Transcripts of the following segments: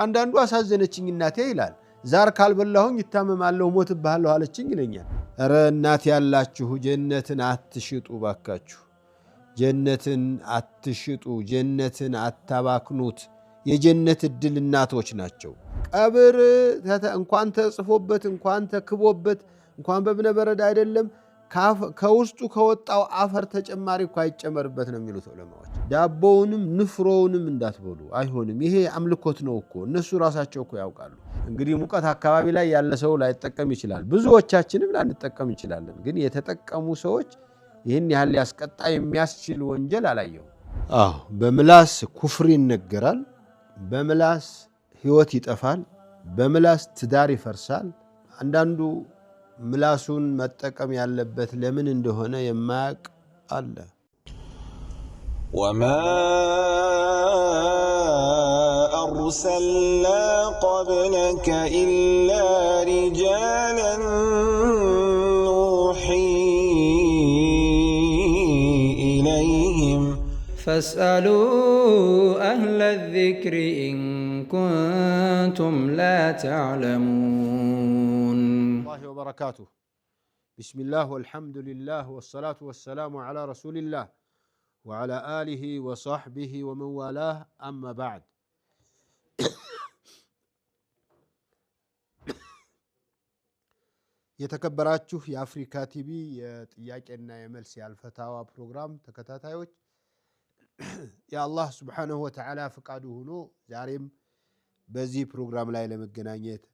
አንዳንዱ አሳዘነችኝ እናቴ ይላል ዛር ካልበላሁኝ ይታመማለሁ ሞትብሃለሁ አለችኝ ይለኛል ኧረ እናት ያላችሁ ጀነትን አትሽጡ ባካችሁ ጀነትን አትሽጡ ጀነትን አታባክኑት የጀነት እድል እናቶች ናቸው ቀብር እንኳን ተጽፎበት እንኳን ተክቦበት እንኳን በብነበረድ አይደለም ከውስጡ ከወጣው አፈር ተጨማሪ እኮ አይጨመርበት ነው የሚሉት ዑለማዎች ዳቦውንም ንፍሮውንም እንዳትበሉ አይሆንም ይሄ አምልኮት ነው እኮ እነሱ ራሳቸው እኮ ያውቃሉ እንግዲህ ሙቀት አካባቢ ላይ ያለ ሰው ላይጠቀም ይችላል ብዙዎቻችንም ላንጠቀም ይችላልን ግን የተጠቀሙ ሰዎች ይሄን ያህል ያስቀጣ የሚያስችል ወንጀል አላየው በምላስ ኩፍር ይነገራል በምላስ ህይወት ይጠፋል በምላስ ትዳር ይፈርሳል አንዳንዱ ምላሱን መጠቀም ያለበት ለምን እንደሆነ የማያውቅ አለ وما أرسلنا قبلك إلا رجالا نوحي إليهم فاسألوا أهل الذكر إن كنتم لا تعلمون الله وبركاته بسم الله والحمد لله والصلاة والسلام على رسول الله وعلى آله وصحبه ومن والاه أما بعد የተከበራችሁ የአፍሪካ ቲቪ የጥያቄና የመልስ ያልፈታዋ ፕሮግራም ተከታታዮች የአላህ Subhanahu Wa Ta'ala ፍቃዱ ሆኖ ዛሬም በዚህ ፕሮግራም ላይ ለመገናኘት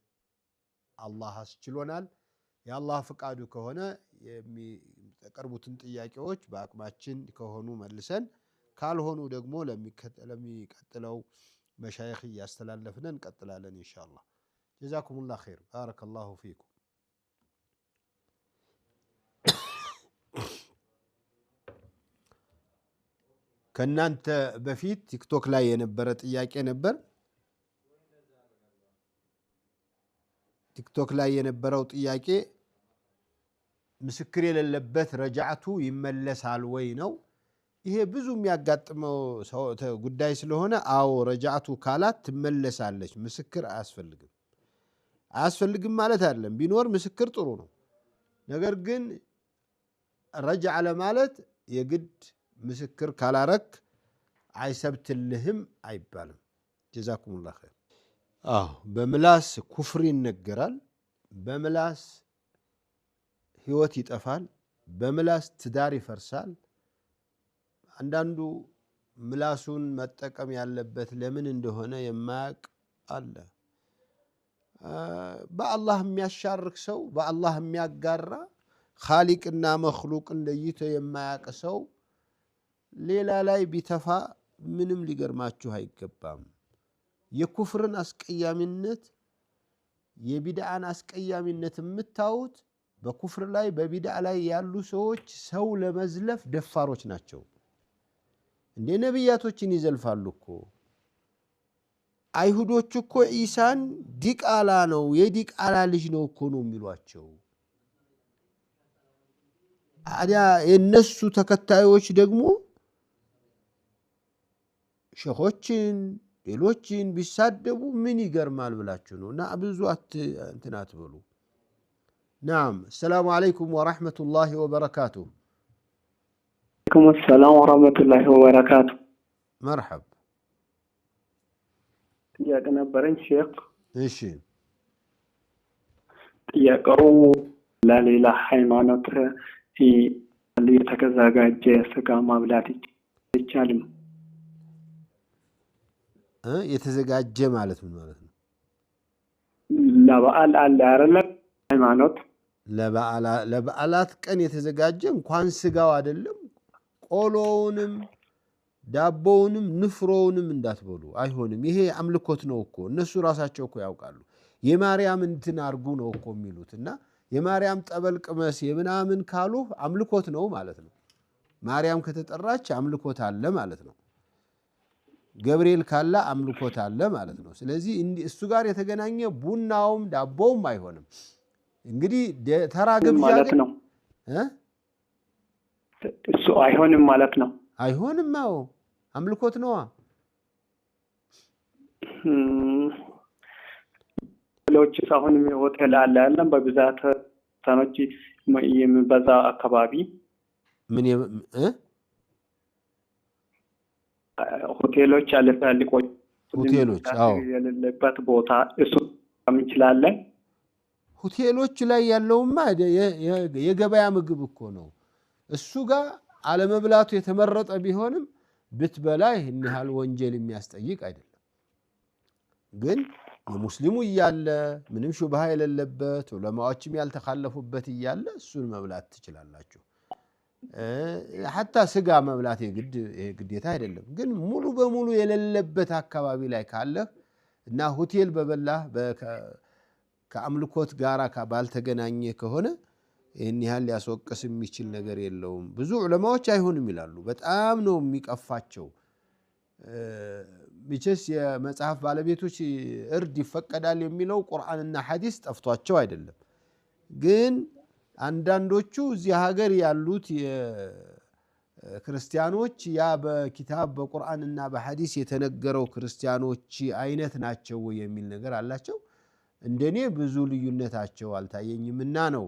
አላህ አስችሎናል የአላህ ፍቃዱ ከሆነ የሚቀርቡትን ጥያቄዎች በአቅማችን ከሆኑ መልሰን ካልሆኑ ደግሞ ለሚቀጥለው መሻይኽ ያስተላለፍነን እንቀጥላለን ኢንሻአላህ ጀዛኩሙላህ ኸይር ባረከላሁ ፊኩም ከናንተ በፊት ቲክቶክ ላይ የነበረ ጥያቄ ነበር ቲክቶክ ላይ የነበረው ጥያቄ ምስክር የሌለበት ረጃዕቱ ይመለሳል ወይ ነው ይሄ ብዙ የሚያጋጥመው ጉዳይ ስለሆነ አዎ ረጃዕቱ ካላት ትመለሳለች ምስክር አያስፈልግም ማለት አይደለም ቢኖር ምስክር ጥሩ ነው ነገር ግን ረጃዕ ለማለት የግድ ምስክር ካላረክ አይሰብትልህም አይባልም ጀዛኩሙላህ ኸይር በምላስ ኩፍር ይነገራል በምላስ ህይወት ይጠፋል በምላስ ትዳር ይፈርሳል አንዳንዱ ምላሱን መጠቀም ያለበት ለምን እንደሆነ የማያውቅ አለ በአላህ የሚያሻርክ ሰው በአላህ የሚያጋራ ኻሊቅና መኽሉቅን ለይቶ የማያውቅ ሰው ሌላ ላይ ቢተፋ ምንም ሊገርማችሁ አይገባም የኩፍርን አስቀያሚነት የቢድዓን አስቀያሚነት የምታዩት በኩፍር ላይ በቢድዓ ላይ ያሉ ሰዎች ሰው ለመዝለፍ ደፋሮች ናቸው እንደ ነብያቶችን ይዘልፋሉ እኮ አይሁዶች እኮ ኢሳን ዲቃላ ነው የዲቃላ ልጅ ነው እኮ ነው የሚሏቸው አዲያ የነሱ ተከታዮች ደግሞ ሸኾችን ሌሎችን ቢሳደቡ ምን ይገርማል ብላችሁ ነውና ብዙ እንትን አትበሉ نعم السلام عليكم ورحمة الله وبركاته عليكم السلام ورحمة الله وبركاته مرحب يا جنابرين شيخ ايش يا قرو لا ليلة ሃይማኖት የተዘጋጀ ስጋ ማብላት ይቻላል የተዘጋጀ ማለት ምን ማለት ነው ለበዓል አለ አይደል ሃይማኖት ለበዓላት ቀን የተዘጋጀ እንኳን ስጋው አይደለም ቆሎውንም ዳቦውንም ንፍሮውንም እንዳትበሉ አይሆንም ይሄ አምልኮት ነው እኮ እነሱ ራሳቸው እኮ ያውቃሉ የማርያም እንትን አርጉ ነው እኮ የሚሉትና የማርያም ጠበል ቅመስ የምናምን ካሉ አምልኮት ነው ማለት ነው ማርያም ከተጠራች አምልኮት አለ ማለት ነው ገብርኤል ካላ አምልኮት አለ ማለት ነው ስለዚህ እሱ ጋር የተገናኘ ቡናውም ዳቦውም አይሆንም እንግዲህ ተራ ግብዣ ማለት ነው እሱ አይሆንም ማለት ነው አይሆንም አዎ አምልኮት ነው ሆቴሎች አሁን ሆቴል አለ ያለን በብዛት ተኖች የሚበዛ አካባቢ ምን ሆቴሎች አለ ታልቆች ሆቴሎች አዎ የሌለበት ቦታ እሱ እንችላለን። ሆቴሎች ላይ ያለውማ የገበያ ምግብ እኮ ነው። እሱ ጋር አለመብላቱ የተመረጠ ቢሆንም ብትበላ ይህን ያህል ወንጀል የሚያስጠይቅ አይደለም። ግን የሙስሊሙ እያለ ምንም ሹብሃ የሌለበት ዑለማዎችም ያልተካለፉበት እያለ እሱን መብላት ትችላላችሁ። ሐታ ስጋ መብላት ግዴታ አይደለም። ግን ሙሉ በሙሉ የሌለበት አካባቢ ላይ ካለህ እና ሆቴል በበላህ ከአምልኮት ጋር ባልተገናኘ ከሆነ ይህን ያህል ሊያስወቅስ የሚችል ነገር የለውም። ብዙ ዑለማዎች አይሆንም ይላሉ። በጣም ነው የሚቀፋቸው። ሚቸስ የመጽሐፍ ባለቤቶች እርድ ይፈቀዳል የሚለው ቁርአንና ሐዲስ ጠፍቷቸው አይደለም። ግን አንዳንዶቹ እዚህ ሀገር ያሉት የክርስቲያኖች ያ በኪታብ በቁርአንና በሐዲስ የተነገረው ክርስቲያኖች አይነት ናቸው የሚል ነገር አላቸው። እንደኔ ብዙ ልዩነታቸው አልታየኝምና ነው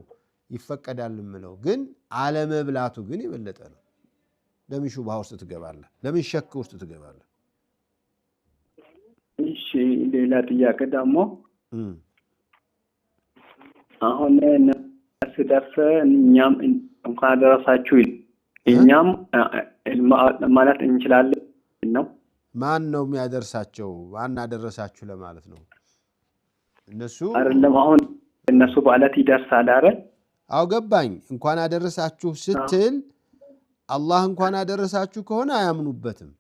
ይፈቀዳል የምለው። ግን አለመብላቱ ግን የበለጠ ነው። ለምን ሹብሃ ውስጥ ትገባለህ? ለምን ሸክ ውስጥ ትገባለህ? እሺ ሌላ ጥያቄ ደግሞ አሁን ስደርስ እኛም እንኳን አደረሳችሁ እኛም ማለት እንችላለን ነው። ማን ነው የሚያደርሳቸው? ማን አደረሳችሁ ለማለት ነው? እነሱ አይደለም አሁን እነሱ በዓላት ይደርሳል አይደል? አው ገባኝ። እንኳን አደረሳችሁ ስትል አላህ እንኳን አደረሳችሁ ከሆነ አያምኑበትም።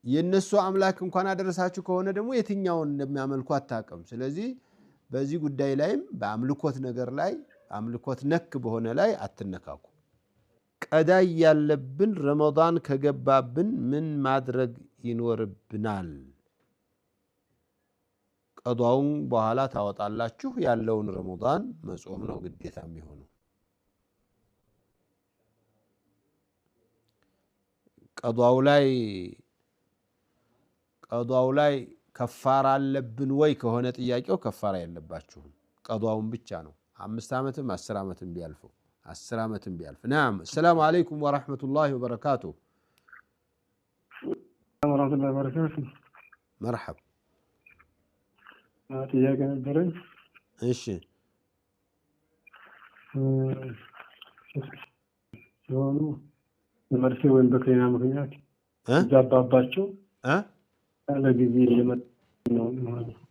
የነሱ አምላክ እንኳን አደረሳችሁ ከሆነ ደግሞ የትኛውን እንደሚያመልኩ አታውቅም። ስለዚህ በዚህ ጉዳይ ላይም በአምልኮት ነገር ላይ አምልኮት ነክ በሆነ ላይ አትነካኩ። ቀዳይ ያለብን ረመዳን ከገባብን ምን ማድረግ ይኖርብናል? ቀዷውን በኋላ ታወጣላችሁ። ያለውን ረመዳን መጾም ነው ግዴታ የሚሆነው። ቀዷው ላይ ከፋራ አለብን ወይ ከሆነ ጥያቄው ከፋራ የለባችሁም። ቀዷውን ብቻ ነው። 5 ዓመትም 10 ዓመትም ቢያልፈው 10 ዓመትም ቢያልፍ። ናም ሰላም አለይኩም ወራህመቱላሂ ወበረካቱ። ወራህመቱላሂ ወበረካቱ። መርሐባ ጥያቄ ነበረኝ። እሺ ሲሆኑ በመርፌ ወይም በክኒና ምክንያት ዛባባቸው ያለ ጊዜ የመጣ ነው ማለት ነው።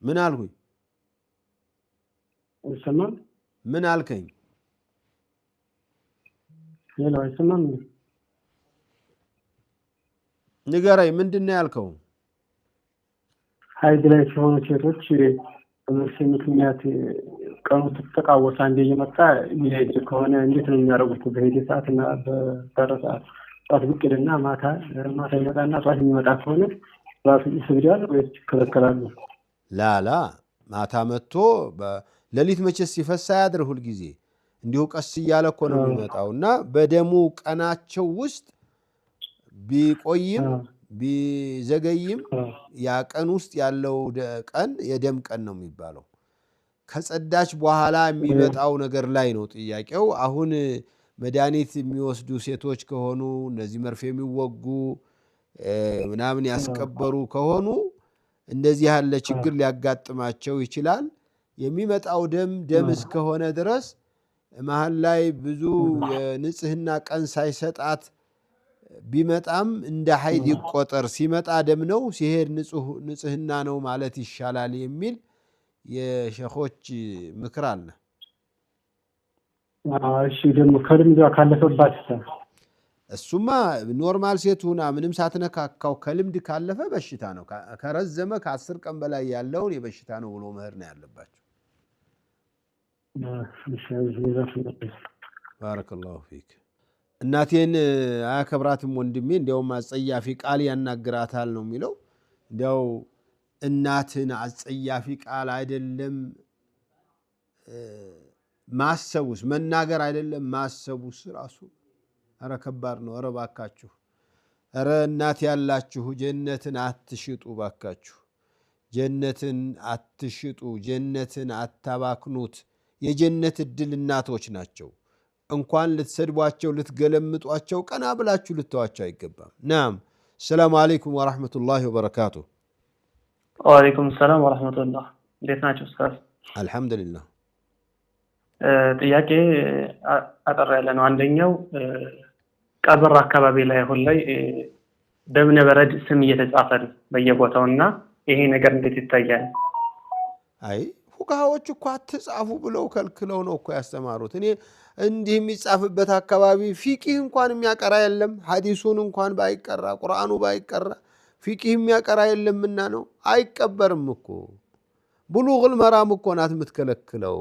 ምን አልኩኝ? አይሰማም? ምን አልከኝ? ሌላው አይሰማም? ንገረኝ፣ ምንድን ነው ያልከው? ሀይድ ላይ ሲሆኑ ሴቶች በመርፌ ምክንያት ቀኑ ተቃወሰ አንዴ እየመጣ ይሄድ ከሆነ እንዴት ነው የሚያደርጉት? በሄደ ሰዓት እና በቀረ ሰዓት ጠዋት ብቅ ይልና ማታ ይመጣና ጠዋት የሚመጣ ከሆነ ራሱ ይስብዳል ወይስ ይከለከላሉ? ላላ ማታ መጥቶ ሌሊት መቼስ ሲፈሳ ያድር ሁልጊዜ እንዲሁ ቀስ እያለ እኮ ነው የሚመጣው እና በደሙ ቀናቸው ውስጥ ቢቆይም ቢዘገይም ያ ቀን ውስጥ ያለው ቀን የደም ቀን ነው የሚባለው። ከጸዳች በኋላ የሚመጣው ነገር ላይ ነው ጥያቄው። አሁን መድኃኒት የሚወስዱ ሴቶች ከሆኑ እነዚህ መርፌ የሚወጉ ምናምን ያስቀበሩ ከሆኑ እንደዚህ ያለ ችግር ሊያጋጥማቸው ይችላል። የሚመጣው ደም እስከሆነ ድረስ መሀል ላይ ብዙ የንጽህና ቀን ሳይሰጣት ቢመጣም እንደ ሀይድ ይቆጠር፣ ሲመጣ ደም ነው ሲሄድ ንጽህና ነው ማለት ይሻላል የሚል የሸኾች ምክር አለ። እሺ ደግሞ ከልምዷ ካለፈባት እሱማ ኖርማል ሴት ሁና ምንም ሳትነካካው ከልምድ ካለፈ በሽታ ነው። ከረዘመ ከ10 ቀን በላይ ያለውን የበሽታ ነው ብሎ መሄድ ነው ያለባቸው። ባረከላሁ ፊክ። እናቴን አያከብራትም ወንድሜ፣ እንዲያውም አጸያፊ ቃል ያናግራታል ነው የሚለው። እንዲያው እናትን አጸያፊ ቃል አይደለም ማሰቡስ፣ መናገር አይደለም ማሰቡስ ራሱ ኧረ ከባድ ነው። ኧረ እባካችሁ ኧረ እናት ያላችሁ ጀነትን አትሽጡ ባካችሁ። ጀነትን አትሽጡ፣ ጀነትን አታባክኑት። የጀነት እድል እናቶች ናቸው። እንኳን ልትሰድቧቸው ልትገለምጧቸው ቀና ብላችሁ ልተዋቸው አይገባም። ናም ሰላም አለይኩም ወራህመቱላሂ ወበረካቱ። ወአለይኩም ሰላም ወራህመቱላህ። እንዴት ናችሁ ኡስታዝ? አልሐምዱሊላህ። ጥያቄ አጠር ያለ ነው። አንደኛው ቀብር አካባቢ ላይ አሁን ላይ በእብነ በረድ ስም እየተጻፈ ነው በየቦታውና ይሄ ነገር እንዴት ይታያል? አይ ፉቃሃዎች እኮ አትጻፉ ብለው ከልክለው ነው እኮ ያስተማሩት። እኔ እንዲህ የሚጻፍበት አካባቢ ፊቂህ እንኳን የሚያቀራ የለም። ሐዲሱን እንኳን ባይቀራ ቁርአኑ ባይቀራ ፊቂህ የሚያቀራ የለምና ነው። አይቀበርም እኮ ብሉግል መራም እኮ ናት የምትከለክለው።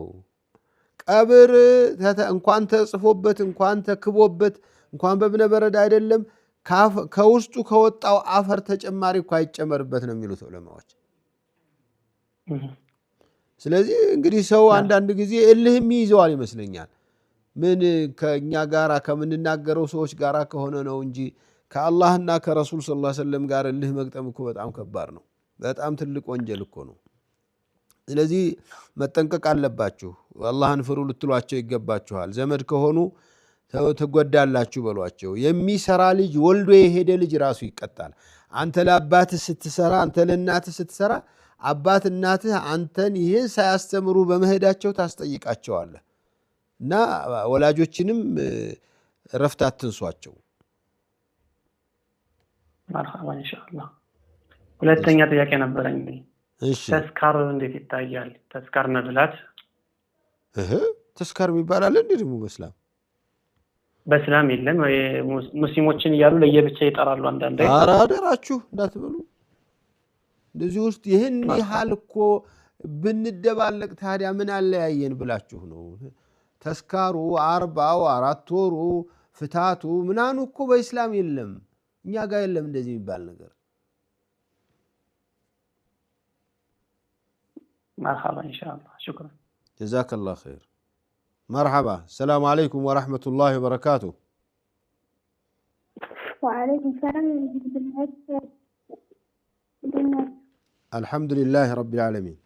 ቀብር እንኳን ተጽፎበት እንኳን ተክቦበት እንኳን በእብነ በረድ አይደለም ከውስጡ ከወጣው አፈር ተጨማሪ እኮ አይጨመርበት ነው የሚሉት ዑለማዎች። ስለዚህ እንግዲህ ሰው አንዳንድ ጊዜ እልህም ይይዘዋል ይመስለኛል። ምን ከኛ ጋራ ከምንናገረው ሰዎች ጋራ ከሆነ ነው እንጂ ከአላህና ከረሱል ሰለላሁ ዐለይሂ ወሰለም ጋር እልህ መግጠም እኮ በጣም ከባድ ነው። በጣም ትልቅ ወንጀል እኮ ነው። ስለዚህ መጠንቀቅ አለባችሁ። አላህን ፍሩ ልትሏቸው ይገባችኋል። ዘመድ ከሆኑ ትጎዳላችሁ በሏቸው። የሚሰራ ልጅ ወልዶ የሄደ ልጅ ራሱ ይቀጣል። አንተ ለአባትህ ስትሰራ፣ አንተ ለእናትህ ስትሰራ አባት እናትህ አንተን ይህን ሳያስተምሩ በመሄዳቸው ታስጠይቃቸዋለህ። እና ወላጆችንም ረፍት አትንሷቸው። መርሐባ ኢንሻአላህ። ሁለተኛ ጥያቄ ነበረኝ። እሺ ተስካር እንዴት ይታያል? ተስካር መብላት ተስካር የሚባል አለ እንዴ? ደግሞ በእስላም የለም። ሙስሊሞችን እያሉ ለየብቻ ይጠራሉ። አንዳንዴ ኧረ አደራችሁ እንዳትበሉ። እንደዚህ ውስጥ ይህን ያህል እኮ ብንደባለቅ ታዲያ ምን አለያየን ብላችሁ ነው? ተስካሩ፣ አርባው፣ 4 ወሩ፣ ፍታቱ ምናኑ እኮ በእስላም የለም። እኛ ጋር የለም እንደዚህ የሚባል ነገር። መርሐባ ኢንሻአላህ። ሹክራን ጀዛከላሁ ኸይር። መርሐባ። ሰላም አለይኩም ወራህመቱላሂ ወበረካቱ። ወአለይኩም ሰላም ወራህመቱላሂ። አልሐምዱሊላህ ረቢል ዓለሚን።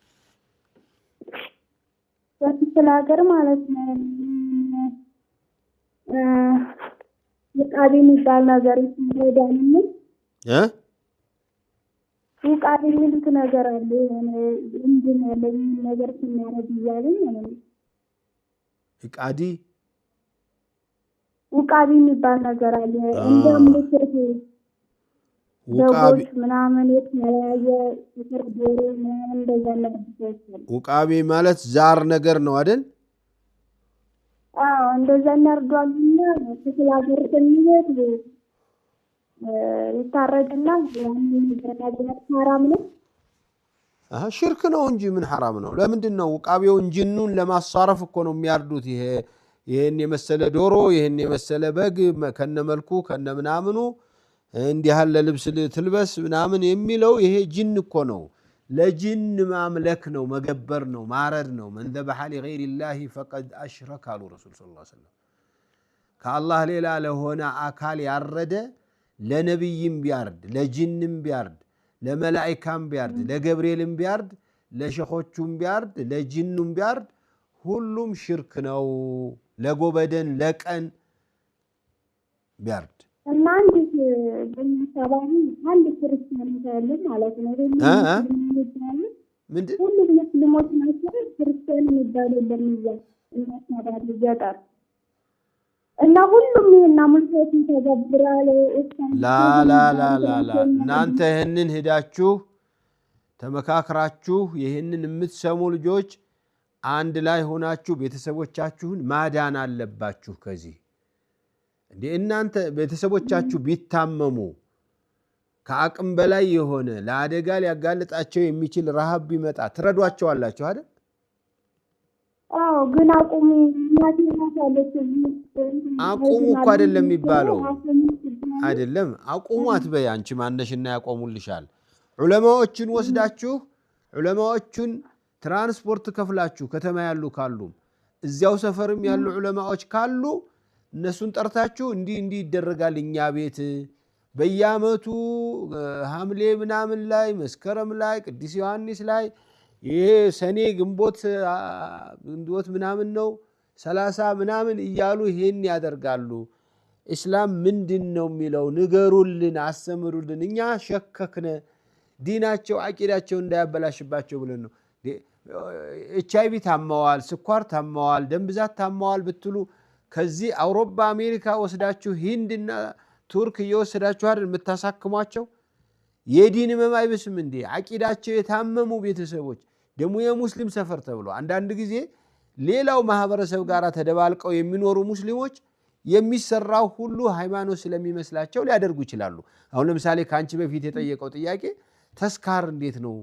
በክፍለ ሀገር ማለት ነው ውቃቢ የሚባል ነገር ይሄዳል። ውቃቢ የሚሉት ነገር አለ። እንድን ያለኝ ነገር ስናረግ እያለኝ ውቃቢ የሚባል ነገር አለ። እንደም ልትት ውቃቢ ምናምን የተለያየ ተርቦ እንደዛ ነገር ይችላል። ውቃቢ ማለት ዛር ነገር ነው አይደል? አዎ እንደዛ እናርዷልና ተስላገር ተሚሄድ ይታረድና ያንን ነገር حرام ነው። ሽርክ ነው እንጂ ምን حرام ነው? ለምንድን ነው ውቃቢውን ጅኑን ለማሳረፍ እኮ ነው የሚያርዱት። ይሄን የመሰለ ዶሮ ይሄን የመሰለ በግ ከነመልኩ ከነምናምኑ እንዲህ ያለ ልብስ ትልበስ ምናምን የሚለው ይሄ ጅን እኮ ነው። ለጅን ማምለክ ነው፣ መገበር ነው፣ ማረድ ነው። መን ذبح لغير الله فقد اشرك አሉ ረሱል ሰለላሁ ዐለይሂ ወሰለም። ከአላህ ሌላ ለሆነ አካል ያረደ ለነብይም ቢያርድ ለጅንም ቢያርድ ለመላእክታም ቢያርድ ለገብርኤልም ቢያርድ ለሸኾቹም ቢያርድ ለጅኑም ቢያርድ ሁሉም ሽርክ ነው። ለጎበደን ለቀን ቢያርድ እና በሚሰባው አንድ ክርስቲያን ያለ ማለት ነው። ምንድን ሁሉም ሙስሊሞች ናቸው። ክርስቲያን የሚባል የለም ይላል እናስማዳት ይያጣል እና ሁሉም ይሄና ሙልቶች ተገብራለ። ላ እናንተ ይሄንን ሄዳችሁ ተመካክራችሁ ይሄንን የምትሰሙ ልጆች አንድ ላይ ሆናችሁ ቤተሰቦቻችሁን ማዳን አለባችሁ። ከዚህ እንዴ እናንተ ቤተሰቦቻችሁ ቢታመሙ ከአቅም በላይ የሆነ ለአደጋ ሊያጋልጣቸው የሚችል ረሃብ ቢመጣ ትረዷቸዋላችሁ አይደል? አዎ ግን አቁሙ አቁሙ እኮ አይደለም የሚባለው። አይደለም አቁሙ አትበይ አንቺ ማነሽና ያቆሙልሻል። ዑለማዎችን ወስዳችሁ ዑለማዎችን ትራንስፖርት ከፍላችሁ ከተማ ያሉ ካሉ እዚያው ሰፈርም ያሉ ዑለማዎች ካሉ እነሱን ጠርታችሁ እንዲህ ይደረጋል እኛ ቤት በየአመቱ ሐምሌ ምናምን ላይ መስከረም ላይ ቅዱስ ዮሐንስ ላይ ይሄ ሰኔ ግንቦት ምናምን ነው 30 ምናምን እያሉ ይሄን ያደርጋሉ። እስላም ምንድነው የሚለው ንገሩልን፣ አስተምሩልን። እኛ ሸከክነ ዲናቸው አቂዳቸው እንዳያበላሽባቸው ብለን ነው። ኤችአይቪ ታመዋል፣ ስኳር ታመዋል፣ ደም ብዛት ታመዋል ብትሉ ከዚህ አውሮፓ አሜሪካ ወስዳችሁ ሂንድና ቱርክ እየወሰዳችሁ አይደል የምታሳክሟቸው? የዲን ህመም አይብስም እንዴ? አቂዳቸው የታመሙ ቤተሰቦች ደግሞ የሙስሊም ሰፈር ተብሎ አንዳንድ ጊዜ ሌላው ማህበረሰብ ጋር ተደባልቀው የሚኖሩ ሙስሊሞች የሚሰራው ሁሉ ሃይማኖት ስለሚመስላቸው ሊያደርጉ ይችላሉ። አሁን ለምሳሌ ካንቺ በፊት የጠየቀው ጥያቄ ተስካር እንዴት ነው?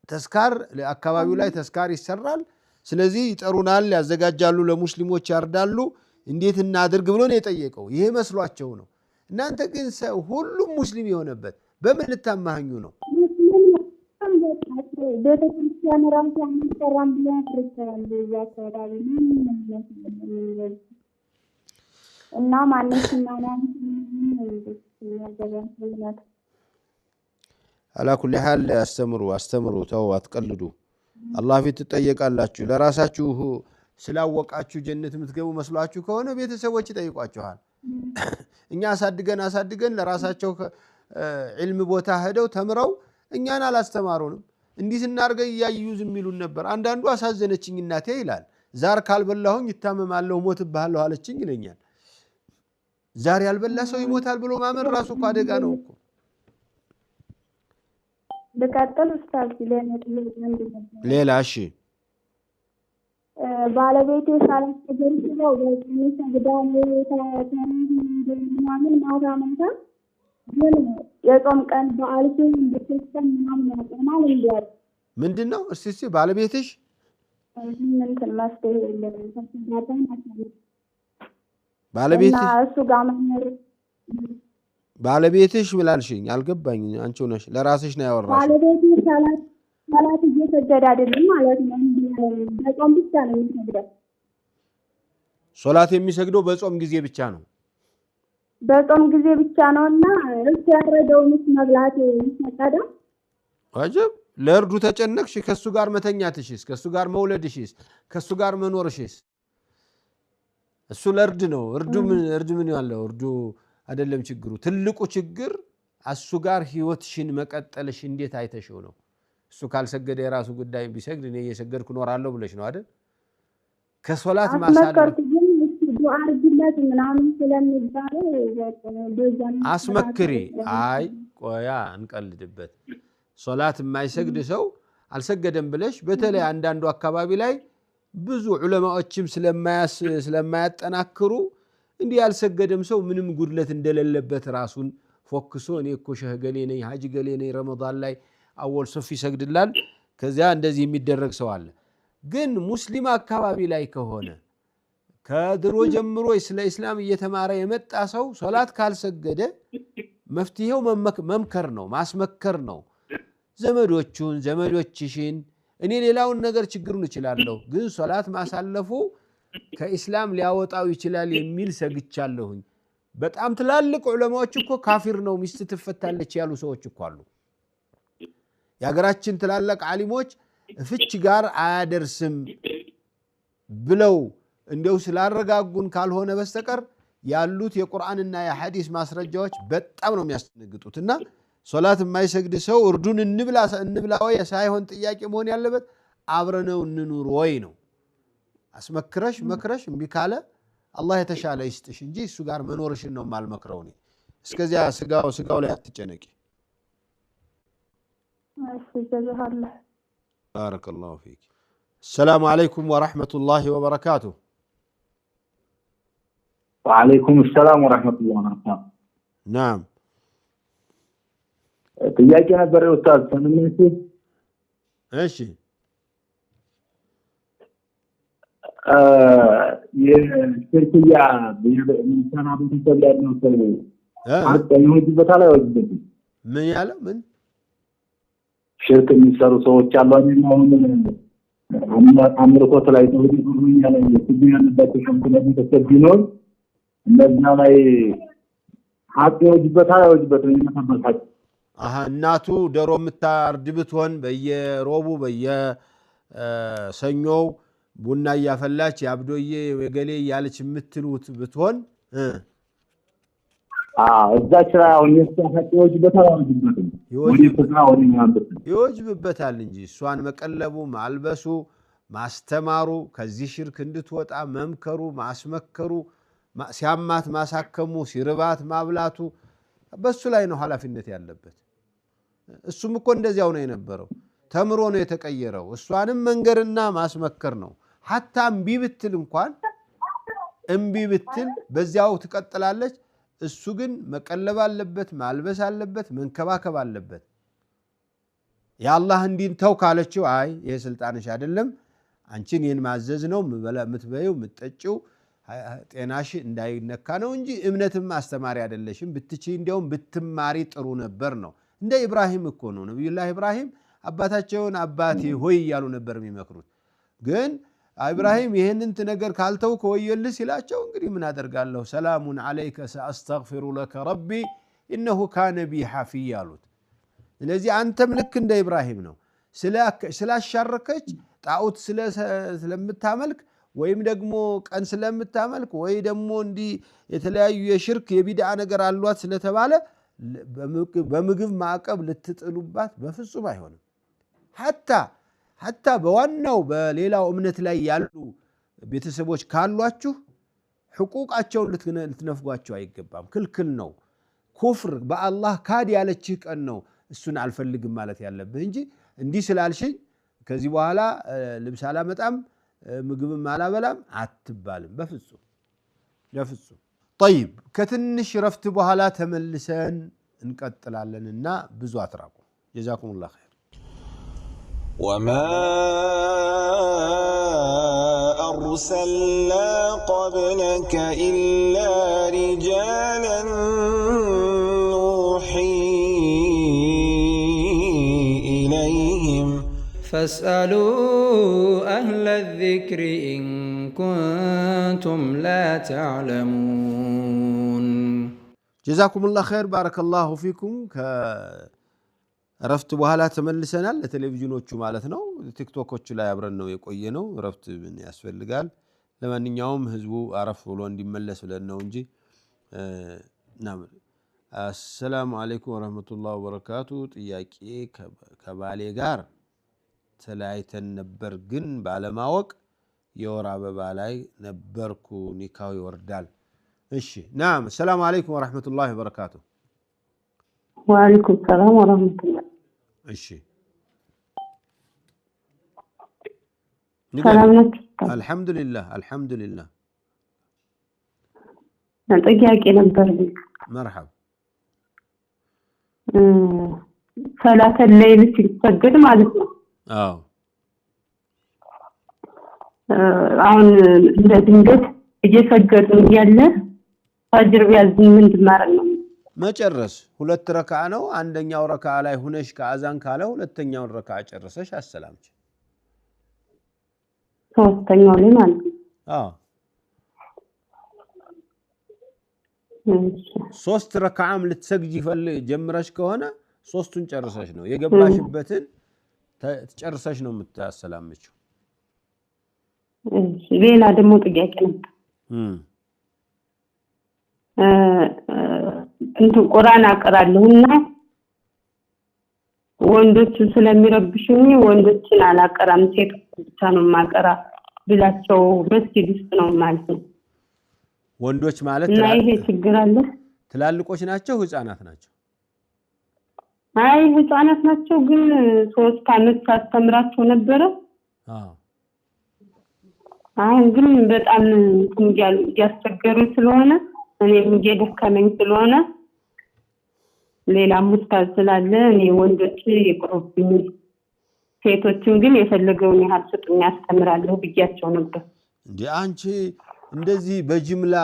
ተስካር አካባቢው ላይ ተስካር ይሰራል። ስለዚህ ይጠሩናል፣ ያዘጋጃሉ፣ ለሙስሊሞች ያርዳሉ። እንዴት እናድርግ ብሎ ነው የጠየቀው። ይሄ መስሏቸው ነው። እናንተ ግን ሁሉም ሙስሊም የሆነበት በምን ልታማኙ ነው? ቤተክርስቲያን ራሱ አንሰራም ብሎ ክርስቲያን ያሰራል እና ማንነትና አላ ኩሊ ሐል አስተምሩ፣ ተው አትቀልዱ። አላህ ፊት ትጠየቃላችሁ። ለራሳችሁ ስላወቃችሁ ጀነት የምትገቡ መስሏችሁ ከሆነ ቤተሰቦች ይጠይቋችኋል። እኛ አሳድገን ለራሳቸው ዒልም ቦታ ሄደው ተምረው እኛን አላስተማሩንም። እንዲህ ስናርገ እያዩ ዝም ይሉን ነበር። አንዳንዱ አሳዘነችኝ እናቴ ይላል። ዛር ካልበላሁኝ ይታመማለሁ ሞትብሃለሁ አለችኝ ይለኛል። ዛር ያልበላ ሰው ይሞታል ብሎ ማመን ራሱ እኮ አደጋ ነው እኮ። በቀጥል ኡስታዝ ሌላ እሺ ባለቤቴ ሳላስገር ሲለው በዚህ ሰግዳኔ ምናምን ማታ ግን የጾም ቀን በዓል ሲሆን በክርስቲያን ምናምን ያቆማል እንዲያል ምንድነው? እስቲ ባለቤትሽ እንትን መስደህ የለም ተሰዳዳኝ አትልም ባለቤትሽ እሱ ጋር መኖር ባለቤትሽ ብላልሽኝ አልገባኝ። አንቺው ነሽ ለራስሽ ነው ያወራሽ። ባለቤቴ ሰላት እየሰገደ አይደለም ማለት ነው። በጾም ብቻ ነው የሚሰግደው። ሶላት የሚሰግደው በጾም ጊዜ ብቻ ነው። በጾም ጊዜ ብቻ ነውና እሱ ያረደው መብላት ይፈቀዳል። አጀብ! ለእርዱ ተጨነቅሽ። ከሱ ጋር መተኛትሽስ፣ ከሱ ጋር መውለድሽስ፣ ከሱ ጋር መኖርሽስ? እሱ ለእርድ ነው። እርድ ምን ያለው እርዱ አይደለም ችግሩ። ትልቁ ችግር እሱ ጋር ህይወትሽን መቀጠልሽ እንዴት አይተሽው ነው? እሱ ካልሰገደ የራሱ ጉዳይ ቢሰግድ እኔ እየሰገድኩ እኖራለሁ ብለሽ ነው አይደል? ከሶላት ማሳለፍ አስመክሪ። አይ ቆያ እንቀልድበት። ሶላት የማይሰግድ ሰው አልሰገደም ብለሽ በተለይ አንዳንዱ አካባቢ ላይ ብዙ ዑለማዎችም ስለማያጠናክሩ እንዲህ ያልሰገደም ሰው ምንም ጉድለት እንደሌለበት ራሱን ፎክሶ እኔ እኮ ሸህ ገሌ ነኝ ሀጂ ገሌ ነኝ ረመዳን ላይ አወል ሶፍ ይሰግድላል። ከዚያ እንደዚህ የሚደረግ ሰው አለ። ግን ሙስሊም አካባቢ ላይ ከሆነ ከድሮ ጀምሮ ስለ እስላም እየተማረ የመጣ ሰው ሶላት ካልሰገደ መፍትሄው መምከር ነው፣ ማስመከር ነው። ዘመዶችሽን እኔ ሌላውን ነገር ችግሩን እችላለሁ፣ ግን ሶላት ማሳለፉ ከኢስላም ሊያወጣው ይችላል የሚል ሰግቻለሁኝ። በጣም ትላልቅ ዑለማዎች እኮ ካፊር ነው ሚስት ትፈታለች ያሉ ሰዎች እኮ አሉ። የሀገራችን ትላልቅ ዓሊሞች ፍች ጋር አያደርስም ብለው እንደው ስላረጋጉን ካልሆነ በስተቀር ያሉት የቁርአንና የሐዲስ ማስረጃዎች በጣም ነው የሚያስደነግጡትና ሶላት የማይሰግድ ሰው እርዱን እንብላ ወይ ሳይሆን ጥያቄ መሆን ያለበት አብረነው እንኑር ወይ ነው። አስመክረሽ መክረሽ እምቢ ካለ አላህ የተሻለ ይስጥሽ እንጂ እሱ ጋር መኖርሽን ነው የማልመክረው እኔ። እስከዚያ ስጋው ላይ አትጨነቂ። ባረከላሁ ፊክ። السلام عليكم ورحمة الله وبركاته. وعليكم السلام ورحمة الله وبركاته. نعم. ጥያቄ ነበር ኡስታዝ ተመልሼ። እሺ የሽርክያ በሚሰራ ቤተሰብ ያለው ሰው ይሁን ቦታ ላይ ወጅበት ምን ያለ ምን ሽርክ የሚሰሩ ሰዎች አሉ አይደል? አምልኮት ላይ ተወዲህ ያለ ያለበት ሽርክ ለቤተሰብ ቢኖር እነዛ ላይ ሀቅ ይወጅበታል አይወጅበትም ይመጣበታል እናቱ ዶሮ የምታርድ ብትሆን በየሮቡ በየሰኞው ቡና እያፈላች ያብዶዬ ወገሌ ያለች የምትሉት ብትሆን እዛች ላይ አሁን የስተፋት ይወጅበታል አይወጅበትም ይወጅበታል እንጂ እሷን መቀለቡ ማልበሱ ማስተማሩ ከዚህ ሽርክ እንድትወጣ መምከሩ ማስመከሩ ሲያማት ማሳከሙ ሲርባት ማብላቱ በሱ ላይ ነው ኃላፊነት ያለበት እሱም እኮ እንደዚያው ነው የነበረው ተምሮ ነው የተቀየረው እሷንም መንገርና ማስመከር ነው ሐታ እምቢ ብትል እንኳን እምቢ ብትል በዚያው ትቀጥላለች እሱ ግን መቀለብ አለበት ማልበስ አለበት መንከባከብ አለበት ያላህ እንዲን ተው ካለችው አይ ይሄ ስልጣንሽ አይደለም አንቺን ይሄን ማዘዝ ነው ምትበየው ምትጠጪው ጤናሽ እንዳይነካ ነው እንጂ እምነትም አስተማሪ አይደለሽም ብትቺ እንደውም ብትማሪ ጥሩ ነበር ነው እንደ ኢብራሂም እኮ ነው ነብዩላህ ኢብራሂም አባታቸውን አባቴ ሆይ ያሉ ነበር የሚመክሩት ግን ኢብራሂም ይሄንን ነገር ካልተው ከወየልስ ይላቸው እንግዲህ ምን አደርጋለሁ ሰላሙን አለይከ ሰአስተግፊሩ ለከ ረቢ ኢነሁ ካነ ቢ ሐፊያ አሉት ስለዚህ አንተም ልክ እንደ ኢብራሂም ነው ስላሻረከች ጣዖት ስለምታመልክ ወይም ደግሞ ቀን ስለምታመልክ ወይ ደግሞ እንዲ የተለያዩ የሽርክ የቢድዓ ነገር አሏት ስለተባለ በምግብ ማዕቀብ ልትጥሉባት በፍጹም አይሆንም ሐታ በዋናው በሌላው እምነት ላይ ያሉ ቤተሰቦች ካሏችሁ ሕቁቃቸውን ልትነፍጓቸው አይገባም ክልክል ነው ኩፍር በአላህ ካድ ያለችህ ቀን ነው እሱን አልፈልግም ማለት ያለብህ እንጂ እንዲህ ስላልሽኝ ከዚህ በኋላ ልብስ አላመጣም ምግብም አላበላም አትባልም በፍጹም طيب ከትንሽ ረፍት በኋላ ተመልሰን እንቀጥላለንና ብዙ አትራቁ جزاكم الله خير وما أرسلنا قبلك إلا رجالا نوحي إليهم فاسألوا أهل الذكر إن كنتم لا تعلمون جزاكم الله خير بارك الله فيكم ረፍት በኋላ ተመልሰናል ለቴሌቪዥኖቹ ማለት ነው ቲክቶኮቹ ላይ አብረን ነው የቆየነው ረፍት ምን ያስፈልጋል ለማንኛውም ህዝቡ አረፍ ብሎ እንዲመለስ ብለን ነው እንጂ አሰላሙ አለይኩም ወራህመቱላሂ ወበረካቱ ጥያቄ ከባሌ ጋር ተለያይተን ነበር ግን ባለማወቅ የወር አበባ ላይ ነበርኩ ኒካው ይወርዳል እሺ ናም ሰላም አለይኩም ወራህመቱላሂ ወበረካቱ ወአለይኩም ሰላም ወራህመቱላሂ እሺ ሰላም ነክ አልহামዱሊላህ ጥያቄ ነበር مرحب ሰላተ ለይል ሲሰገድ ማለት ነው አዎ አሁን እንደ ድንገት እየሰገድን ያለ ፈጅር ቢያዝ ምንድን ማረግ ነው መጨረስ ሁለት ረካዓ ነው አንደኛው ረካዓ ላይ ሆነሽ ከአዛን ካለ ሁለተኛው ረካዓ ጨርሰሽ አሰላምጪ ሶስተኛው ላይ ማለት ነው አዎ ሶስት ረካዓም ልትሰግጂ ጀምረሽ ከሆነ ሶስቱን ጨርሰሽ ነው የገባሽበትን ተጨርሰሽ ነው የምታሰላምጪው ሌላ ደግሞ ጥያቄ ነበር እንት ቁርአን አቀራለሁና ወንዶች ስለሚረብሹኝ ወንዶችን አላቀራም ሴት ብቻ ነው ማቀራ ብላቸው መስጊድ ውስጥ ነው ማለት ነው ወንዶች ማለት ላይ ይሄ ችግር አለ ትላልቆች ናቸው ህፃናት ናቸው አይ ህፃናት ናቸው ግን 3 አመት ሳስተምራቸው ነበር አሁን ግን በጣም እንግዲያሉ ያስቸገሩ ስለሆነ እኔ እየደከመኝ ስለሆነ ሌላ ሙስታዝ ስላለ እኔ ወንዶች ይቅሩብኝ ሴቶችን ግን የፈለገውን ያህል ስጡኝ ያስተምራለሁ ብያቸው ነበር እንዴ አንቺ እንደዚህ በጅምላ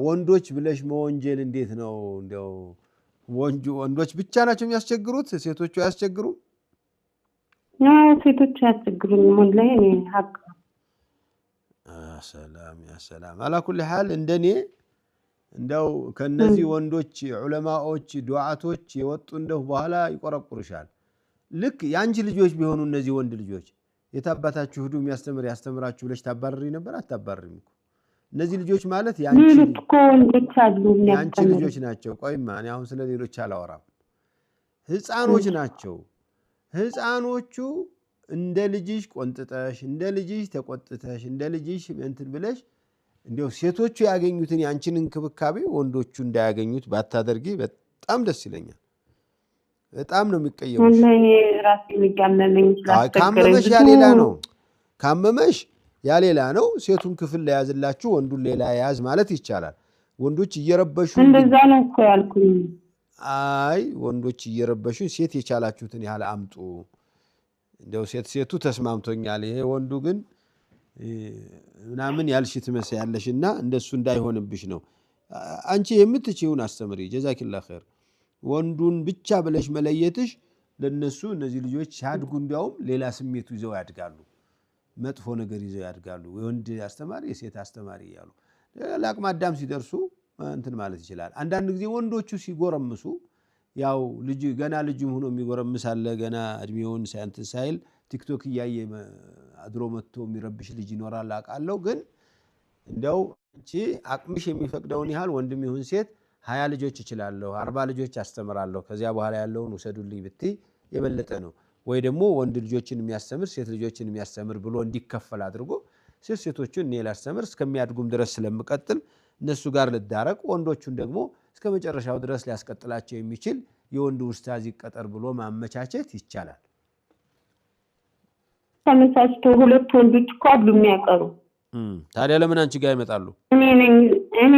ወንዶች ብለሽ መወንጀል እንዴት ነው እንደው ወንዶች ብቻ ናቸው የሚያስቸግሩት ሴቶቹ ያስቸግሩ ሴቶቹ ያስቸግሩኝ ወላሂ እኔ ሀቅ ሰላም ያ ሰላም على كل حال እንደኔ እንደው ከነዚህ ወንዶች ዑለማዎች ዱዓቶች የወጡ እንደው በኋላ ይቆረቁርሻል። ልክ ያንቺ ልጆች ቢሆኑ እነዚህ ወንድ ልጆች የታባታችሁ ሂዱ የሚያስተምር ያስተምራችሁ ብለሽ ታባረሪ ነበር? አታባረሪም እኮ። እነዚህ ልጆች ማለት ያንቺ ልጆች ናቸው። ቆይማ እኔ አሁን ስለ ሌሎች አላወራም። ህፃኖች ናቸው። ህፃኖቹ እንደ ልጅሽ ቆንጥጠሽ እንደ ልጅሽ ተቆጥተሽ እንደ ልጅሽ እንትን ብለሽ እንደው ሴቶቹ ያገኙትን ያንቺን እንክብካቤ ወንዶቹ እንዳያገኙት ባታደርጊ በጣም ደስ ይለኛል። በጣም ነው የሚቀየሙሽ። ካመመሽ ያ ሌላ ነው። ካመመሽ ያ ሌላ ነው። ሴቱን ክፍል ለያዝላችሁ ወንዱን ሌላ ያዝ ማለት ይቻላል። ወንዶች እየረበሹ እንደዛ ነው እኮ ያልኩኝ። አይ ወንዶች እየረበሹ ሴት የቻላችሁትን ያህል አምጡ። እንደው ሴቱ ተስማምቶኛል፣ ይሄ ወንዱ ግን ምናምን ያልሽ ትመስያለሽና እንደሱ እንዳይሆንብሽ ነው። አንቺ የምትችይውን አስተምሪ። ጀዛኪላ ኸይር። ወንዱን ብቻ ብለሽ መለየትሽ ለነሱ እነዚህ ልጆች ሲያድጉ እንዲያውም ሌላ ስሜቱ ይዘው ያድጋሉ። መጥፎ ነገር ይዘው ያድጋሉ። የወንድ አስተማሪ የሴት አስተማሪ እያሉ ለአቅመ አዳም ሲደርሱ እንትን ማለት ይችላል። አንዳንድ ጊዜ ወንዶቹ ሲጎረምሱ ያው ልጅ ገና ልጅም ሆኖ የሚጎረምስ አለ። ገና እድሜውን ሳይንትን ሳይል ቲክቶክ እያየ አድሮ መጥቶ የሚረብሽ ልጅ ይኖራል አውቃለሁ። ግን እንደው እቺ አቅምሽ የሚፈቅደውን ያህል ወንድም ይሁን ሴት 20 ልጆች እችላለሁ 40 ልጆች አስተምራለሁ ከዚያ በኋላ ያለውን ውሰዱልኝ ብትይ የበለጠ ነው። ወይ ደግሞ ወንድ ልጆችን የሚያስተምር ሴት ልጆችን የሚያስተምር ብሎ እንዲከፈል አድርጎ ሴቶቹን እኔ ላስተምር እስከሚያድጉም ድረስ ስለምቀጥል እነሱ ጋር ልዳረቅ፣ ወንዶቹን ደግሞ እስከ መጨረሻው ድረስ ሊያስቀጥላቸው የሚችል የወንድ ኡስታዝ ይቀጠር ብሎ ማመቻቸት ይቻላል። ተመሳስቶ ሁለት ወንዶች እኮ አሉ የሚያቀሩ። ታዲያ ለምን አንቺ ጋር ይመጣሉ? እኔ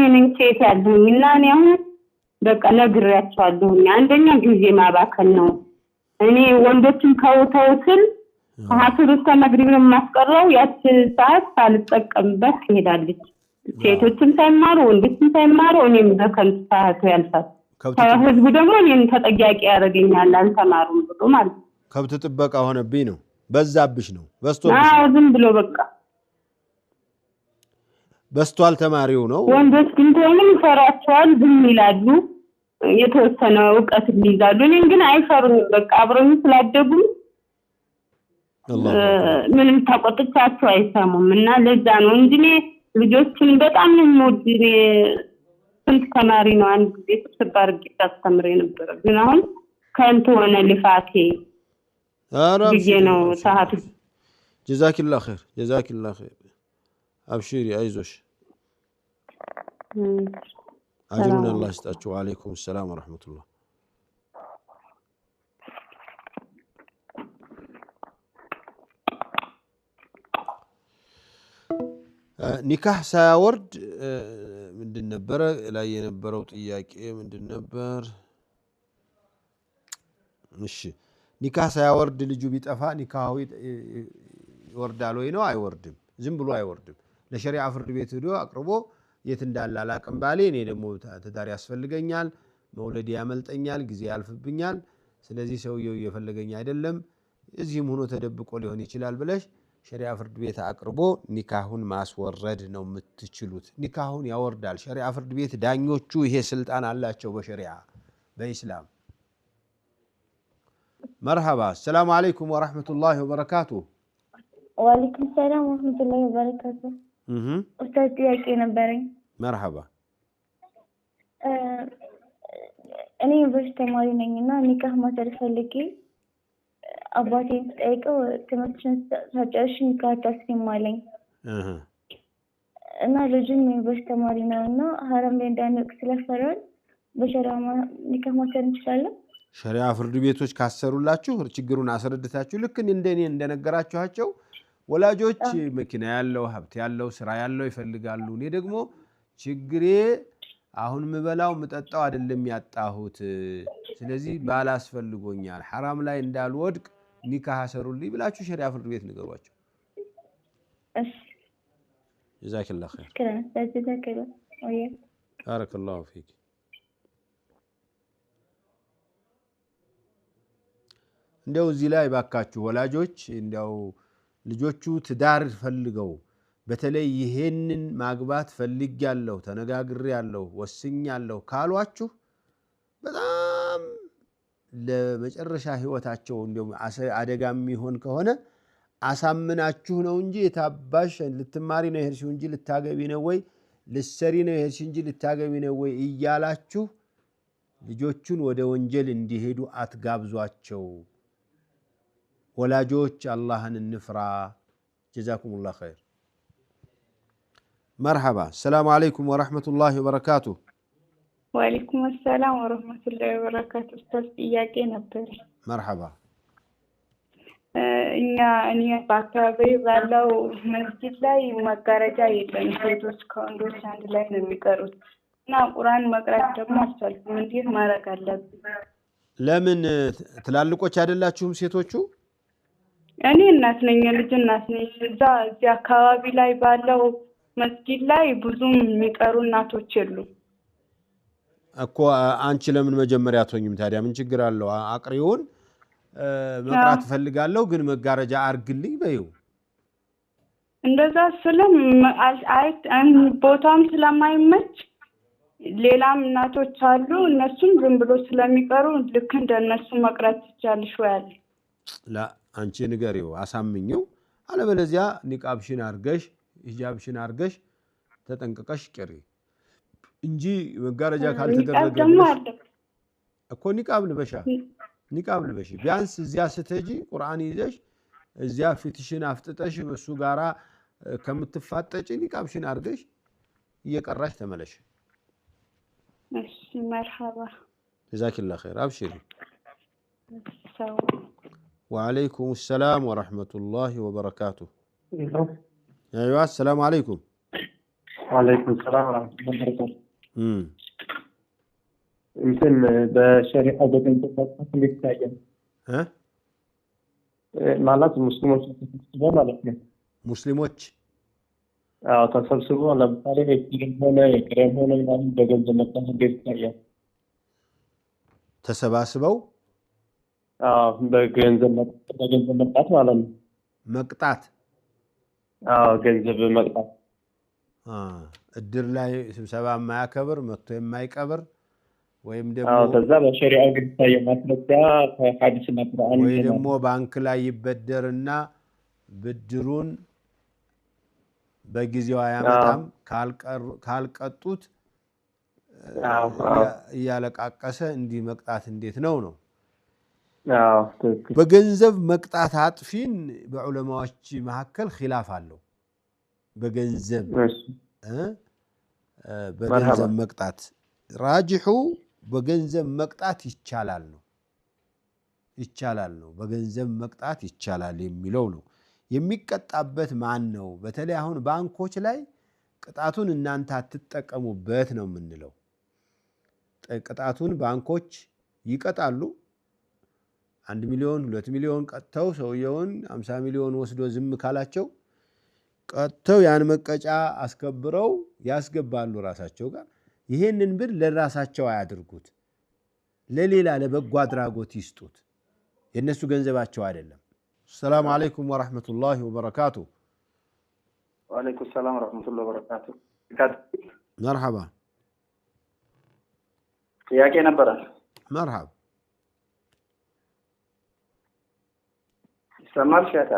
ነኝ ሴት ያለሁኝ እና እኔ አሁን በቃ ነግሬያቸዋለሁኝ። አንደኛ ጊዜ ማባከን ነው። እኔ ወንዶችን ከውተው ስል ከሀሱር እስከ መግሪብ ነው የማስቀረው። ያች ሰዓት ሳልጠቀምበት ትሄዳለች። ሴቶችም ሳይማሩ ወንዶችም ሳይማሩ እኔም በከንቱ ሰዓቱ ያልፋል። ህዝቡ ደግሞ እኔን ተጠያቂ ያደርገኛል አልተማሩም ብሎ ማለት ነው። ከብት ጥበቃ ሆነብኝ ነው። በዛብሽ ነው። በስቶብሽ። አዎ ዝም ብሎ በቃ በስቷል። ተማሪው ነው። ወንዶች ግን ምንም ይፈራቸዋል፣ ዝም ይላሉ። የተወሰነ እውቀት ይይዛሉ። እኔን ግን አይፈሩኝም። በቃ አብረውኝ ስላደጉ ምንም ተቆጥቻቸው አይሰሙም። እና ለዛ ነው እንጂ እኔ ልጆችን በጣም ነው የምወድ። ስንት ተማሪ ነው አንድ ጊዜ ስብስብ አድርጌ አስተምሬ ነበር። ግን አሁን ከንቱ ሆነ ልፋቴ ጊዜ ነው ሰዓቱ። ጀዛኪላ ኸይር ጀዛኪላ ኸይር። አብሽሪ አይዞሽ። አጅሩን አላህ ይስጣችሁ። ወአለይኩም ሰላም ወራህመቱላህ። ኒካህ ሳያወርድ ምንድን ነበረ ላይ የነበረው ጥያቄ ምንድን ነበር? እሺ ኒካህ ሳያወርድ ልጁ ቢጠፋ ኒካሁ ይወርዳል ወይ ነው? አይወርድም። ዝም ብሎ አይወርድም። ለሸሪዓ ፍርድ ቤት ሄዶ አቅርቦ የት እንዳለ አላቅም ባሌ፣ እኔ ደግሞ ትዳር ያስፈልገኛል፣ መውለድ ያመልጠኛል፣ ጊዜ ያልፍብኛል፣ ስለዚህ ሰውየው እየፈለገኝ አይደለም፣ እዚህም ሆኖ ተደብቆ ሊሆን ይችላል ብለሽ ሸሪዓ ፍርድ ቤት አቅርቦ ኒካሁን ማስወረድ ነው የምትችሉት። ኒካሁን ያወርዳል ሸሪዓ ፍርድ ቤት። ዳኞቹ ይሄ ስልጣን አላቸው በሸሪዓ በኢስላም። መርሐባ። ሰላም አለይኩም ወራህመቱላሂ ወበረካቱ። ወአለይኩም ሰላም ወራህመቱላሂ ወበረካቱ። ኡስታዝ ጥያቄ ነበረኝ። መርሐባ። እኔ ዩኒቨርሲቲ ተማሪ ነኝና ኒካህ ማሰር ፈልጌ አባቴን ስጠይቀው ትምህርትሽን ሳጨርሽ ኒካህ አታስሪም አለኝ። እና ልጅም ዩኒቨርሲቲ ተማሪ ነው እና ሀረም ላይ እንዳንወቅ ስለፈራን በሸሪዓ ኒካህ ማሰር እንችላለን? ሸሪዓ ፍርድ ቤቶች ካሰሩላችሁ ችግሩን አስረድታችሁ ልክ እንደኔ እንደነገራችኋቸው ወላጆች መኪና ያለው ሀብት ያለው ስራ ያለው ይፈልጋሉ። እኔ ደግሞ ችግሬ አሁን ምበላው ምጠጣው አይደለም ያጣሁት፣ ስለዚህ ባል አስፈልጎኛል፣ ሐራም ላይ እንዳልወድቅ ኒካህ አሰሩልኝ ብላችሁ ሸሪዓ ፍርድ ቤት ንገሯቸው። እሺ ጀዛከላሁ ኸይር። ጀዛከላሁ ኸይር። ባረከላሁ ፊክ። እንደው እዚህ ላይ ባካችሁ ወላጆች እንደው ልጆቹ ትዳር ፈልገው በተለይ ይሄንን ማግባት ፈልጊያለሁ ተነጋግሬያለሁ ወስኛለሁ ካሏችሁ በጣም ለመጨረሻ ህይወታቸው እንደው አደጋም ይሆን ከሆነ አሳምናችሁ ነው እንጂ የታባሽ ልትማሪ ነው ይሄርሽው እንጂ ልታገቢ ነው ወይ ልትሰሪ ነው ይሄርሽ እንጂ ልታገቢ ነው ወይ እያላችሁ ልጆቹን ወደ ወንጀል እንዲሄዱ አትጋብዟቸው። ወላጆች አላህን እንፍራ። ጀዛኩሙላህ ኸይር። መርሐባ። ሰላም አለይኩም ወራህመቱላሂ ወበረካቱ። ወአለይኩም ሰላም ወራህመቱላሂ ወበረካቱ። ኡስታዝ ጥያቄ ነበር። መርሐባ። እኔ በአካባቢ ባለው መስጊድ ላይ መጋረጃ የለም። ሴቶች ከወንዶች አንድ ላይ ነው የሚቀሩት እና ቁርአን መቅራት ደግሞ አልቻልኩም። እንዴት ማድረግ አለብኝ? ለምን ትላልቆች አይደላችሁም ሴቶቹ? እኔ እናት ነኝ፣ ልጅ እናት ነኝ። እዚህ አካባቢ ላይ ባለው መስጊድ ላይ ብዙም የሚቀሩ እናቶች የሉም እኮ። አንቺ ለምን መጀመሪያ አትሆኝም ታዲያ? ምን ችግር አለው? አቅሪውን መቅራት ፈልጋለሁ ግን መጋረጃ አርግልኝ በይው። እንደዛ ቦታም ስለማይመች ሌላም እናቶች አሉ፣ እነሱም ዝም ብሎ ስለሚቀሩ ልክ እንደነሱ መቅራት ትቻለሽ ወይ አለ። ላ አንቺ ንገሪው፣ አሳምኚው። አለበለዚያ ኒቃብሽን አርገሽ ሂጃብሽን አርገሽ ተጠንቅቀሽ ቅሪ እንጂ መጋረጃ ካልተደረገ እኮ ኒቃብ ልበሻ። ኒቃብ ልበሽ ቢያንስ እዚያ ስትሄጂ ቁርአን ይዘሽ እዚያ ፊትሽን አፍጥጠሽ በሱ ጋራ ከምትፋጠጪ ኒቃብሽን አርገሽ እየቀራሽ ተመለሽ። እሺ መርሐባ። ጀዛኪላህ ኸይር። አብሽሪ። ወአለይኩም ሰላም ወራህመቱላሂ ወበረካቱ። ايوه السلام عليكم. وعليكم السلام ورحمة الله وبركاته. እንትን በሸሪዓው በገንዘብ መቅጣት እንዴት ይታያል? ማለት ሙስሊሞች ተሰብስበው ማለት ነው። ሙስሊሞች ተሰብስበው ለምሳሌ የኪድም ሆነ የክረም ሆነ ምናምን በገንዘብ መቅጣት እንዴት ይታያል? ተሰባስበው በገንዘብ መቅጣት ማለት ነው። መቅጣት ገንዘብ መቅጣት። እድር ላይ ስብሰባ የማያከብር መጥቶ የማይቀብር ወይም ደግሞ ከዛ በሸሪዓው ግን ታየ ማስረጃ ከሐዲስና ቁርአን ወይ ደግሞ ባንክ ላይ ይበደርና ብድሩን በጊዜው አያመጣም ካልቀጡት እያለቃቀሰ እንዲህ መቅጣት እንዴት ነው ነው? በገንዘብ መቅጣት አጥፊን በዑለማዎች መካከል ኺላፍ አለው። በገንዘብ መቅጣት ራጅሑ በገንዘብ መቅጣት ይቻላል ነው። በገንዘብ መቅጣት ይቻላል የሚለው ነው። የሚቀጣበት ማን ነው? በተለይ አሁን ባንኮች ላይ ቅጣቱን እናንተ አትጠቀሙበት ነው የምንለው። ቅጣቱን ባንኮች ይቀጣሉ። 1 ሚሊዮን 2 ሚሊዮን ቀጥተው ሰውየውን 50 ሚሊዮን ወስዶ ዝም ካላቸው ቀጥተው ያን መቀጫ አስከብረው ያስገባሉ ራሳቸው ጋር። ይሄንን ብር ለራሳቸው አያድርጉት፣ ለሌላ ለበጎ አድራጎት ይስጡት። የነሱ ገንዘባቸው አይደለም። ሰላም አለይኩም ወራህመቱላሂ ወበረካቱ። ወአለይኩም ሰላም ወራህመቱላሂ ወበረካቱ። መርሐባ። ጥያቄ ነበረ። መርሐባ። ይሰማል ሸታ?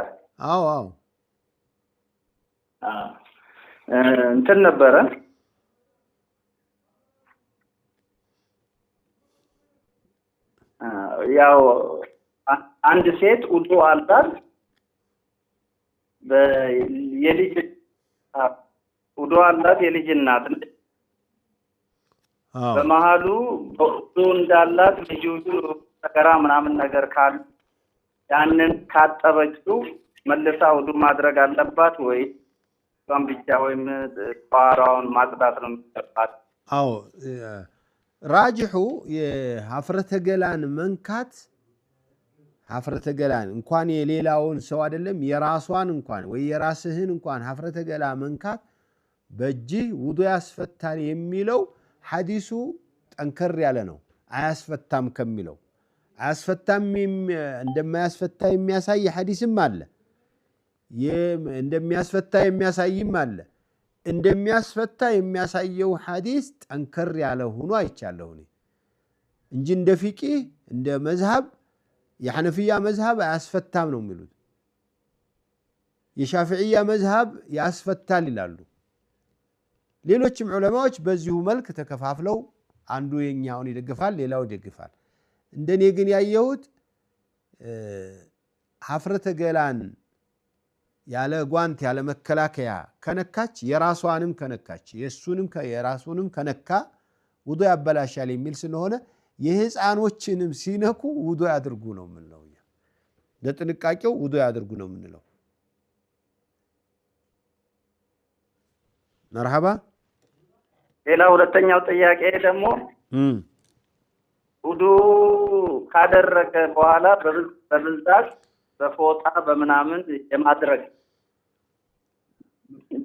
አዎ እንትን ነበረ ያው አንድ ሴት ውዱ አላት የልጅ ውዱ አላት የልጅ እናት በመሃሉ ውዱ እንዳላት ልጁ ተገራ ምናምን ነገር ካለ ያንን ካጠበችው መልሳ ውዱ ማድረግ አለባት ወይ ብቻ ወይም ጧራውን ማጽዳት ነው የሚገባት? አዎ ራጅሑ የሀፍረተ ገላን መንካት ሀፍረተ ገላን እንኳን የሌላውን ሰው አይደለም የራሷን እንኳን ወይ የራስህን እንኳን ሀፍረተ ገላ መንካት በእጅህ ውዱ ያስፈታል የሚለው ሐዲሱ ጠንከር ያለ ነው። አያስፈታም ከሚለው አያስፈታም እንደማያስፈታ የሚያሳይ ሐዲስም አለ። እንደሚያስፈታ የሚያሳይም አለ እንደሚያስፈታ የሚያሳየው ሐዲስ ጠንከር ያለ ሆኖ አይቻለሁ እንጂ እንደ ፊቂህ እንደ መዝሐብ የሐነፊያ መዝሐብ አያስፈታም ነው የሚሉት የሻፊዒያ መዝሐብ ያስፈታል ይላሉ ሌሎችም ዑለማዎች በዚሁ መልክ ተከፋፍለው አንዱ የኛውን ይደግፋል ሌላው ይደግፋል እንደኔ ግን ያየሁት ሐፍረተ ገላን ያለ ጓንት ያለ መከላከያ ከነካች የራሷንም ከነካች የራሱንም ከነካ ውዱእ ያበላሻል የሚል ስለሆነ የህፃኖችንም ሲነኩ ውዱእ ያድርጉ ነው የምንለው ለጥንቃቄው ውዱእ ያድርጉ ነው የምንለው መርሐባ ሌላ ሁለተኛው ጥያቄ ደግሞ ውዱእ ካደረገ በኋላ በብዛት በፎጣ በመናምን የማድረግ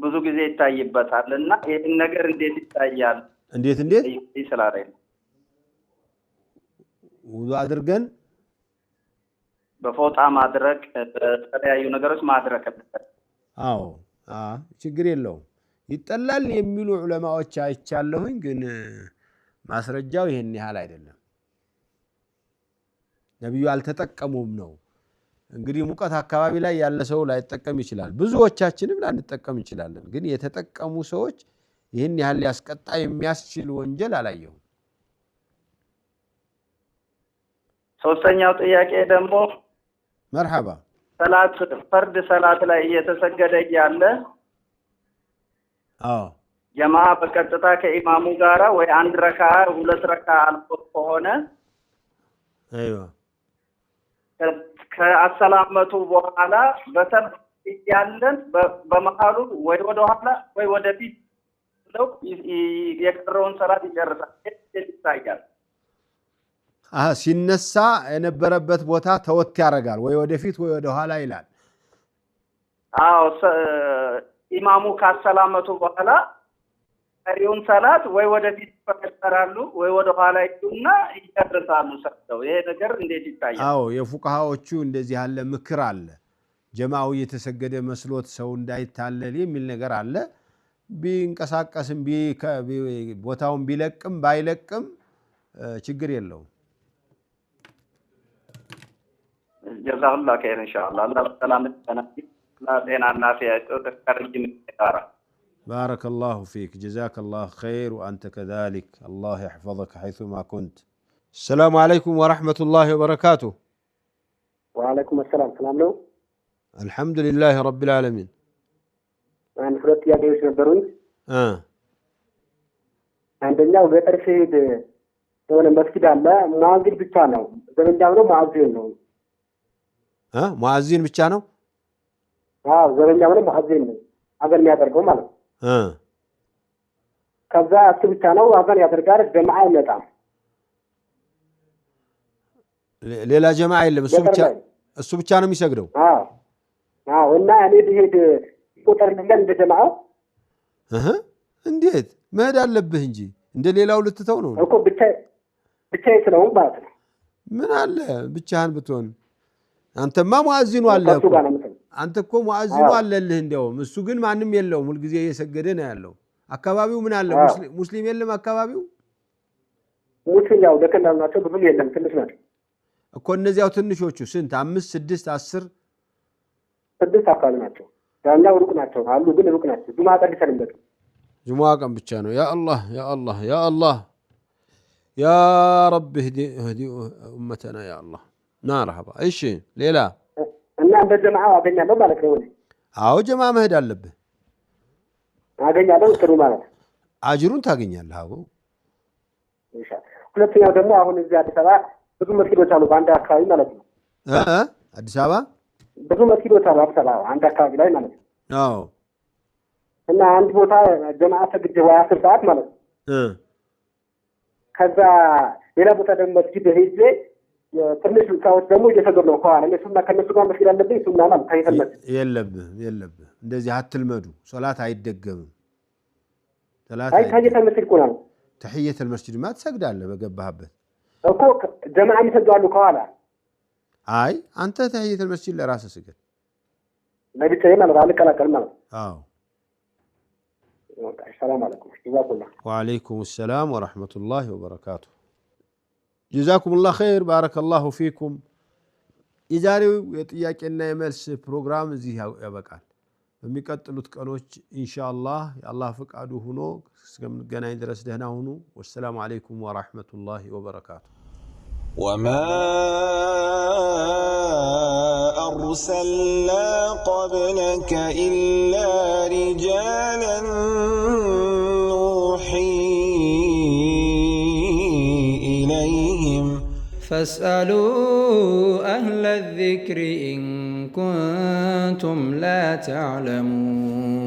ብዙ ጊዜ ይታይበታልና ይሄን ነገር እንዴት ይታያል እንዴት ይስላል ውዱእ አድርገን በፎጣ ማድረግ በተለያዩ ነገሮች ማድረግ አዎ ችግር የለውም ይጠላል የሚሉ ዑለማዎች አይቻለሁኝ ግን ማስረጃው ይሄን ያህል አይደለም ነብዩ አልተጠቀሙም ነው እንግዲህ ሙቀት አካባቢ ላይ ያለ ሰው ላይጠቀም ይችላል ብዙዎቻችንም ላንጠቀም እንችላለን ግን የተጠቀሙ ሰዎች ይሄን ያህል ያስቀጣ የሚያስችል ወንጀል አላየሁም ሶስተኛው ጥያቄ ደግሞ መርሐባ ፈርድ ሰላት ላይ እየተሰገደ ያለ ጀማዓ በቀጥታ ከኢማሙ ጋራ ወይ አንድ ረካ ሁለት ረካ አልፎ ከሆነ አይዋ ከአሰላመቱ በኋላ በተር ያለን በመሃሉ ወይ ወደ ኋላ ወይ ወደ ፊት ነው የቀረውን ሰላት ይጨርሳል ይታያል ሲነሳ የነበረበት ቦታ ተወት ያረጋል ወይ ወደ ፊት ወይ ወደ ኋላ ይላል አዎ ኢማሙ ካሰላመቱ በኋላ ቀሪውን ሰላት ወይ ወደ ፊት ፈቀራሉ ወይ ወደ ኋላ ይሉና ይጨርሳሉ ሰጥተው ይሄ ነገር እንዴት ይታያል አዎ የፉቃሃዎቹ እንደዚህ ያለ ምክር አለ ጀማዓው የተሰገደ መስሎት ሰው እንዳይታለል የሚል ነገር አለ ቢንቀሳቀስም ቦታውን ቢለቅም ባይለቅም ችግር የለውም ጀዛሁላህ ኸይር ኢንሻአላህ አላህ ሰላም ጤናና ተከርጅም ይጣራ بارك الله فيك جزاك الله خير وأنت كذلك الله يحفظك حيثما كنت السلام عليكم ورحمة الله وبركاته وعليكم السلام سلام له الحمد لله رب العالمين أنا فرط يا جيش نبرون عندنا وقتر سيد هو المسجد الله معاذين بتشانو زمن جاونو معاذين ነው ሙአዚን ብቻ ነው ዘበኛ ሆነ ሙአዚን ነው አገር የሚያደርገው ማለት ከዛ እሱ ብቻ ነው አገር ያደርጋል ጀማዓ አይመጣም ሌላ ጀማዓ የለም እሱ ብቻ ነው የሚሰግደው እና እኔ ብሄድ ቁጥር እንደን እንደ ጀማዓው እንዴት መሄድ አለብህ እንጂ እንደ ሌላው ልትተው ነው እኮ ብቻ ስለሆነ ማለት ነው ምን አለ ብቻህን ብትሆን አንተማ ሙአዚኑ አለ እኮ አንተ እኮ ሙአዚኑ አለልህ እንደውም እሱ ግን ማንም የለውም ሁሉ ጊዜ እየሰገደ ነው ያለው አካባቢው ምን አለ ሙስሊም የለም አካባቢው ሙስሊም ያው ደከናው ናቸው ብዙ የለም ትንሽ ናቸው እኮ እነዚያው ትንሾቹ ስንት 5 6 10 6 አካባቢ ናቸው ያኛው ሩቅ ናቸው አሉ ግን ሩቅ ናቸው ጁማዓ ቀን ይሰልምበት ጁማዓ ቀን ብቻ ነው ያ አላህ ያ አላህ ያ አላህ ያ ረብ اهدي امتنا يا الله مرحبا እሺ ሌላ እና እንደ ጀማዓ አገኛለሁ ማለት ነው አዎ ጀማዓ መሄድ አለብህ አገኛለሁ ጥሩ ማለት አጅሩን ታገኛለህ አዎ ኢንሻአላህ ሁለተኛው ደግሞ አሁን እዚህ አዲስ አበባ ብዙ መስጊዶች አሉ በአንድ አካባቢ ማለት ነው አዲስ አበባ ብዙ መስጊዶች አሉ አዲስ አበባ አንድ አካባቢ ላይ ማለት ነው አዎ እና አንድ ቦታ ጀማዓ ሰግጄ ወይ 10 ሰዓት ማለት ነው ከዛ ሌላ ቦታ ደግሞ መስጊድ ሄጄ ትንሽ ሰዎች ደግሞ እየሰገዱ ነው ከኋላ እነሱና ከነሱ ጋር መስጊድ አለብኝ እሱና ማለት ታይተለት የለብህ እንደዚህ አትልመዱ ሶላት አይደገምም ሶላት ታየተ መስጊድ ቆና ተህየተ መስጊድ ما ትሰግዳለህ በገባህበት እኮ ጀማዓ ይሰግዳሉ ከኋላ አይ አንተ ተህየተ መስጊድ ለራስህ ስገድ ለብቻዬ ማለት አልቀላቀልም ማለት አዎ ሰላም አለይኩም ጀዛኩላህ ወአለይኩም ሰላም ወራህመቱላሂ ወበረካቱ ጀዛኩሙላህ ኸይር ባረከላሁ ፊኩም የዛሬው የጥያቄና የመልስ ፕሮግራም እዚህ ያበቃል በሚቀጥሉት ቀኖች ኢንሻአላህ የአላህ ፍቃዱ ሆኖ እስከምንገናኝ ድረስ ደህና ሁኑ ወሰላሙ አለይኩም ወራህመቱላሂ ወበረካቱ وما أرسلنا قبلك إلا رجالا نوحي إليهم فاسألوا أهل الذكر إن كنتم لا تعلمون